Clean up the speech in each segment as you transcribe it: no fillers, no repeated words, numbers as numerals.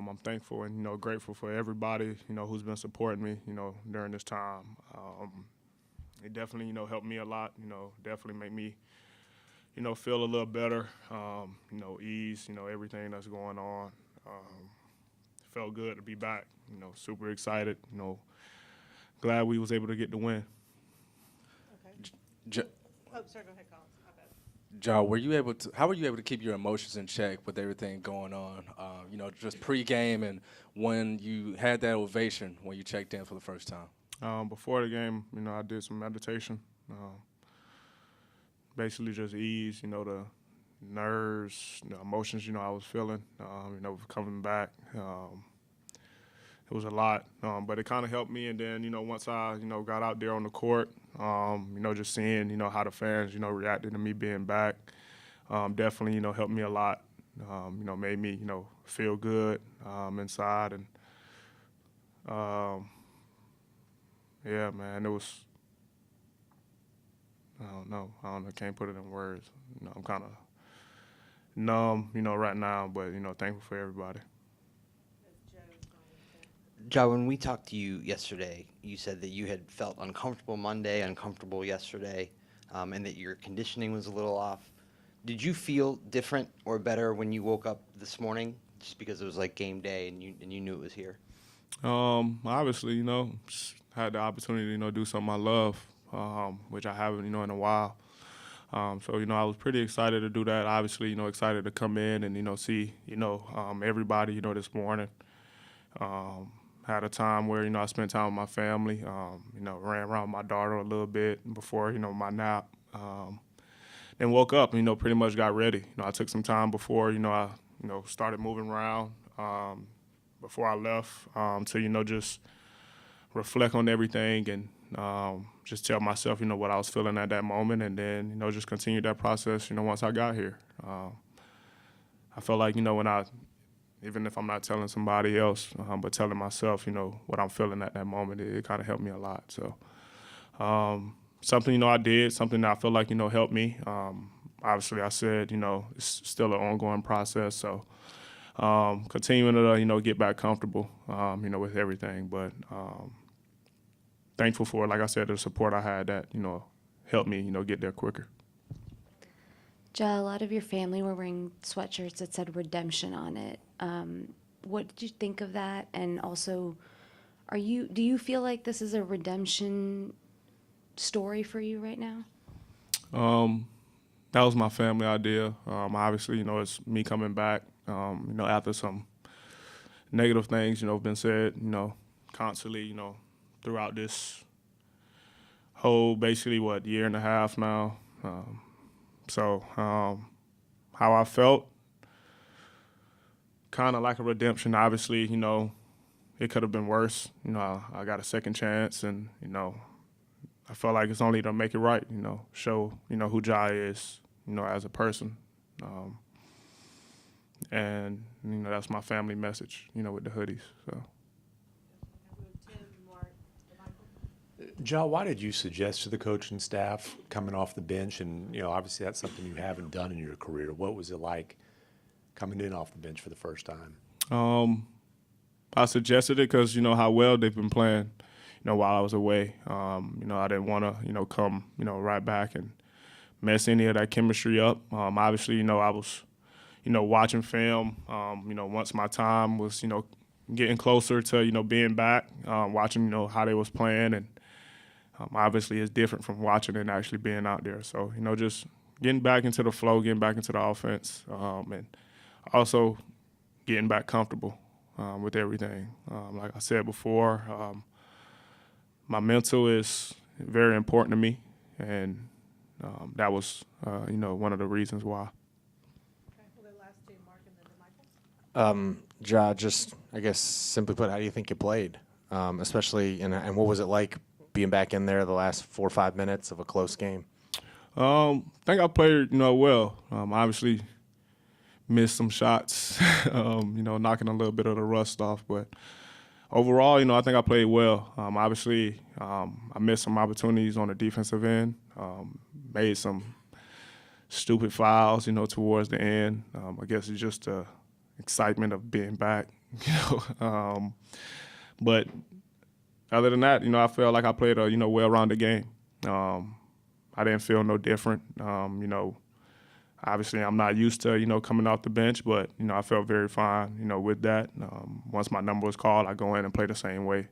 I'm thankful and, grateful for everybody, who's been supporting me, during this time. It definitely, helped me a lot, definitely make me, feel a little better, ease, everything that's going on. Felt good to be back, super excited, glad we was able to get the win. Okay. J- Oh, sorry, go ahead, Collins. My bad. Joe, were you able to? How were you able to keep your emotions in check with everything going on? Just pregame and when you had that ovation when you checked in for the first time. Before the game, I did some meditation, basically just ease, the nerves, the emotions, I was feeling, coming back. It was a lot, but it kind of helped me. And then, once I, got out there on the court, just seeing, how the fans, reacted to me being back, definitely, helped me a lot. Made me, feel good inside. And, yeah, man, it was, I don't know, can't put it in words. I'm kind of numb, right now, but, thankful for everybody. John, when we talked to you yesterday, you said that you had felt uncomfortable Monday, uncomfortable yesterday, and that your conditioning was a little off. Did you feel different or better when you woke up this morning, just because it was like game day and you knew it was here? Obviously, just had the opportunity to, do something I love, which I haven't, in a while. So, I was pretty excited to do that. Obviously, excited to come in and, see, everybody, this morning. Had a time where, I spent time with my family, ran around with my daughter a little bit before, my nap. Then woke up, pretty much got ready. I took some time before, I, started moving around before I left to, just reflect on everything and just tell myself, what I was feeling at that moment, and then, just continue that process, once I got here. I felt like, even if I'm not telling somebody else, but telling myself, what I'm feeling at that moment, it kind of helped me a lot. So something, I did, something that I feel like, helped me. Obviously, I said, it's still an ongoing process. So continuing to, get back comfortable, with everything. But thankful for, like I said, the support I had that, helped me, get there quicker. Ja, a lot of your family were wearing sweatshirts that said redemption on it. What did you think of that? And also, do you feel like this is a redemption story for you right now? That was my family idea. Obviously, it's me coming back, after some negative things, been said, constantly, throughout this whole, basically, year and a half now. So how I felt, kind of like a redemption. Obviously, it could have been worse. I got a second chance, and, I felt like it's only to make it right, show, who Jai is, as a person. And, that's my family message, with the hoodies. So. Joe, why did you suggest to the coaching staff coming off the bench? And, obviously that's something you haven't done in your career. What was it like coming in off the bench for the first time? I suggested it because, how well they've been playing, while I was away. I didn't want to, come, right back and mess any of that chemistry up. Obviously, I was, watching film, once my time was, getting closer to, being back, watching, how they was playing. And obviously it's different from watching and actually being out there. So, just getting back into the flow, getting back into the offense, and also getting back comfortable with everything. Like I said before, my mental is very important to me, and that was, one of the reasons why. Okay, well, the last two, Mark and then to Michael. Ja, just, I guess, simply put, how do you think you played? Especially, and what was it like being back in there the last 4 or 5 minutes of a close game? I think I played, well. Obviously missed some shots, knocking a little bit of the rust off. But overall, I think I played well. Obviously, I missed some opportunities on the defensive end, made some stupid fouls, towards the end. I guess it's just the excitement of being back, you know. But other than that, you know, I felt like I played a, you know, well-rounded game. I didn't feel no different. You know, obviously I'm not used to, you know, coming off the bench, but, you know, I felt very fine, you know, with that. Once my number was called, I go in and play the same way.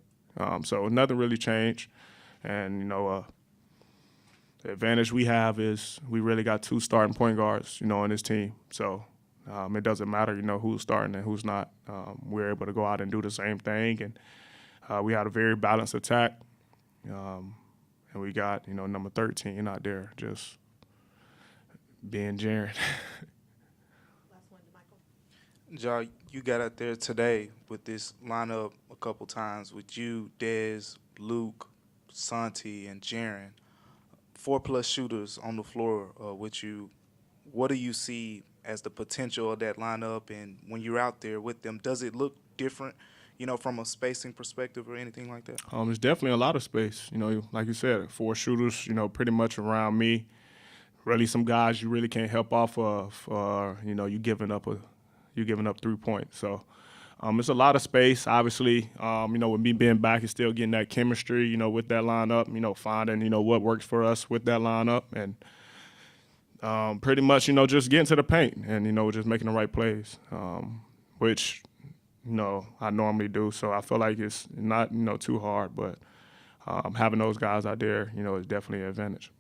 So nothing really changed. And, you know, the advantage we have is we really got 2 starting point guards, you know, on this team. So it doesn't matter, you know, who's starting and who's not. We're able to go out and do the same thing. And we had a very balanced attack. And we got, you know, number 13 out there just being Jaren. Last one, DeMichael. Ja, you got out there today with this lineup a couple times with you, Dez, Luke, Santi, and Jaren. 4+ shooters on the floor with you. What do you see as the potential of that lineup? And when you're out there with them, does it look different, you know, from a spacing perspective or anything like that? There's definitely a lot of space. You know, like you said, 4 shooters, you know, pretty much around me. Really some guys you really can't help off of, you know, you giving up 3 points. So it's a lot of space, obviously. You know, with me being back and still getting that chemistry, you know, with that lineup, you know, finding, you know, what works for us with that lineup. And pretty much, you know, just getting to the paint and, you know, just making the right plays, which, you know, I normally do. So I feel like it's not, you know, too hard. But having those guys out there, you know, is definitely an advantage.